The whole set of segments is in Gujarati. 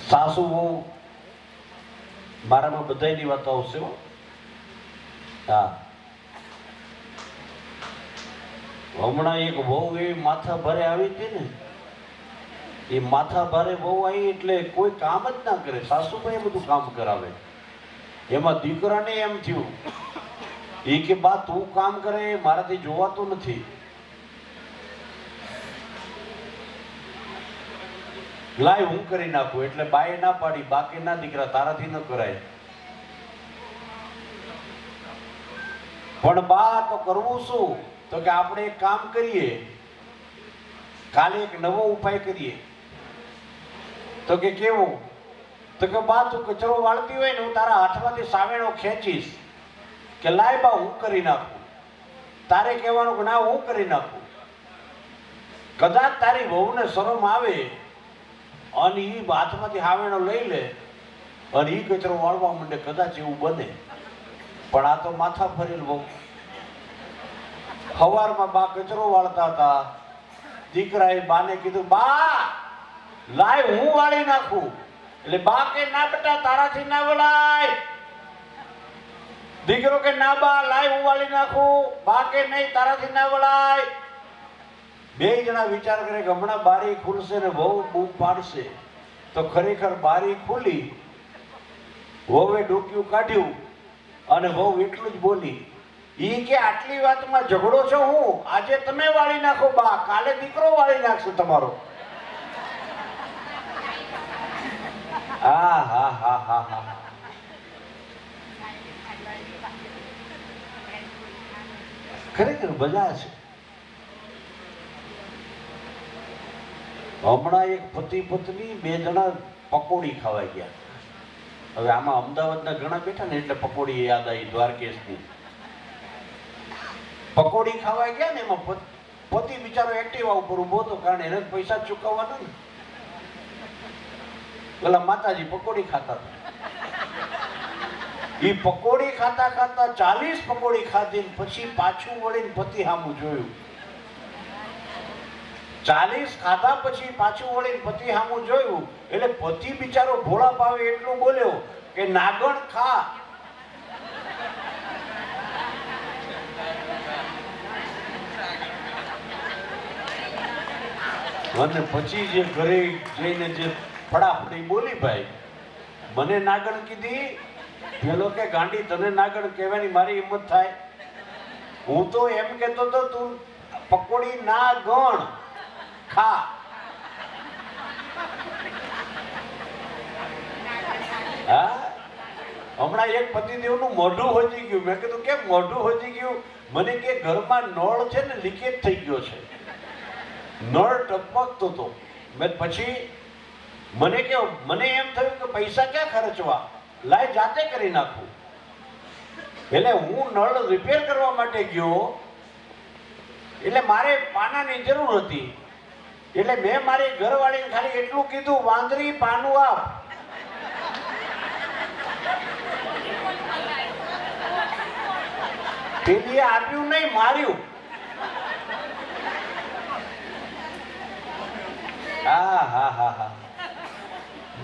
સાસુ બહુ મારામાં બધાયની વાતો આવશે હો. હા, હમણાં એક બહુ એવી માથા ભારે આવી હતી ને, એ માથા ભારે બહુ આવી એટલે કોઈ કામ જ ના કરે. સાસુભાઈ બધું કામ કરાવે. એમાં દીકરાને એમ થયું એ કે બા તું કામ કરે મારાથી જોવાતું નથી. લાય હું કરી નાખું. એટલે બાએ ના પાડી, બાકી ના દીકરા તારાથી ન કરાય. પણ બા તો કરવું શું? તો કે આપણે એક કામ કરીએ, કાલે એક નવો ઉપાય કરીએ. તો કે કેવો? તો કે બા તું કચરો વાળતી હોય ને હું તારા હાથમાંથી સાવેણો ખેંચીશ કે લાય બા હું કરી નાખું. તારે કહેવાનું કે ના હું કરી નાખું. કદાચ તારી વહુને શરમ આવે અને એ હાથમાંથી સાવેણો લઈ લે અને એ કચરો વાળવા માંડે, કદાચ એવું બને. પણ આ તો માથા ફરેલ બહુ. સવારમાં બા કચરો વાળતા હતા. દીકરાએ બાને કીધું બા લાય હું વાળી નાખું. એટલે બા કે ના બેટા તારાથી ના વળાય. દીકરો કે ના બા લાય હું વાળી નાખું. બા કે નહીં તારાથી ના વળાય. બે જણા વિચાર કરે કે હમણાં બારી ખુલશે ને બહુ બૂમ પાડશે. તો ખરેખર બારી ખુલી, વહુએ ડોક્યું કાઢ્યું અને વહુ એટલું જ બોલી, ઈ કે આટલી વાતમાં ઝઘડો છો હું? આજે તમે વાળી નાખો બા, કાલે દીકરો વાળી નાખશે તમારો. હા હા હા હા હા. ખરેખર મજા છે. હમણાં એક પતિ પત્ની બે જણા પકોડી ખાવા ગયા. હવે આમાં અમદાવાદના ઘણા બેઠા ને એટલે પકોડી યાદ આવી, દ્વારકેશની. પકોડી ખાવા ગયા ને એમાં પતિ બિચારો એક્ટિવા ઉપર ઉભો હતો, કારણ એને જ પૈસા ચૂકવવાના ને. પેલા માતાજી પકોડી ખાતા હતા. એ પકોડી ખાતા ખાતા 40 પકોડી ખાધી પછી પાછું વળીને પતિ સામું જોયું. 40 ખાધા પછી પાછું વળીને પતિ સામું જોયું એટલે પતિ બિચારો ભોળા ભાવે એટલું બોલ્યો કે નાગણ ખા. અને પછી જે ઘરે જઈને જે ફડાફડી બોલી, ભાઈ મને નાગણ કીધી. પેલો કે ગાંડી તને નાગણ કહેવાની મારી હિંમત થાય? હું તો એમ કહેતો તો તું પકોડી ના ગણ ખા. હા, હમણાં એક પતિદેવનું મોઢું હોજી ગયું. મેં કીધું કેમ મોઢું હોજી ગયું? મને કે ઘરમાં નળ છે ને લીકેજ થઈ ગયો છે, નળ ટપકતો હતો. મેં પછી મને એમ થયું કે પૈસા ક્યાં ખર્ચવા, લાય જાતે કરી નાખું. એટલે હું નળ રિપેર કરવા માટે ગયો. એટલે મારે પાનાની જરૂર હતી. એટલે મેં મારી ઘરવાળીને ખાલી એટલું કીધું, વાંદરી પાનું આપ. પેલીએ આપ્યું નહીં, માર્યું. હા હા હા હા,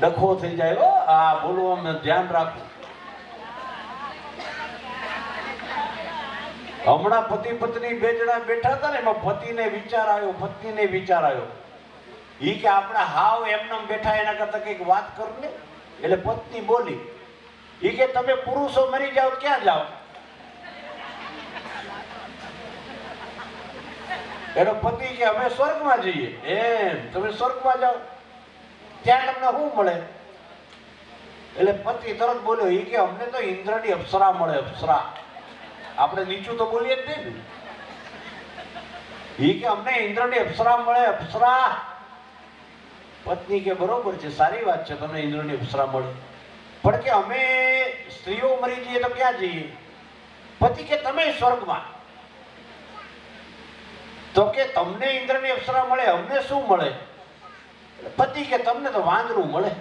ડખો થઈ જાય. હો હા, બોલવામાં ધ્યાન રાખવું. હમણાં પતિ પત્ની બે જણા બેઠા હતા ને, એમાં પતિને વિચાર આવ્યો, પત્નીને વિચાર આવ્યો. ઈ કે આપણે હાવ એમને બેઠા એના કરતા કઈક વાત કર ને. એટલે પત્ની બોલી, ઈ કે તમે પુરુષો મરી જાઓ ક્યાં જાઓ? એનો પતિ કે અમે સ્વર્ગમાં જઈએ. એમ તમે સ્વર્ગમાં જાઓ, ત્યાં તમને શું મળે? એટલે પતિ તરત બોલ્યો, ઈ કે અમને તો ઇન્દ્રની અપ્સરા મળે. અપ્સરા આપણે નીચું તો બોલીએ જ નહીં ને. ઈ કે અમને ઇન્દ્રની અપ્સરા મળે. અપ્સરા. પત્ની કે બરોબર છે, સારી વાત છે તમને ઇન્દ્રની અપ્સરા મળે, પણ કે અમે સ્ત્રીઓ મરી જઈએ તો ક્યાં જઈએ? પતિ કે તમે સ્વર્ગમાં. તો કે તમને ઇન્દ્રની અપ્સરા મળે, અમને શું મળે? પતિ કે તમને તો વાંદરું મળે.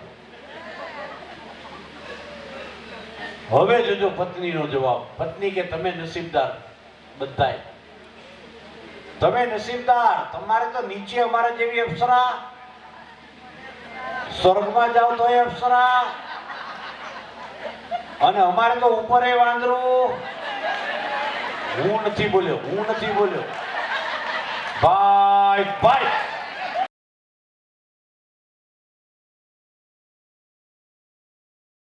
હવે જોજો પત્નીનો જવાબ. પત્ની કે તમે નસીબદાર, બધાય તમે નસીબદાર. તમારે તો નીચે અમારા જેવી અપ્સરા, સ્વર્ગમાં જાવ તો અપ્સરા, અને અમારે તો ઉપર વાંદરું. હું નથી બોલ્યો ભાઈ ભાઈ.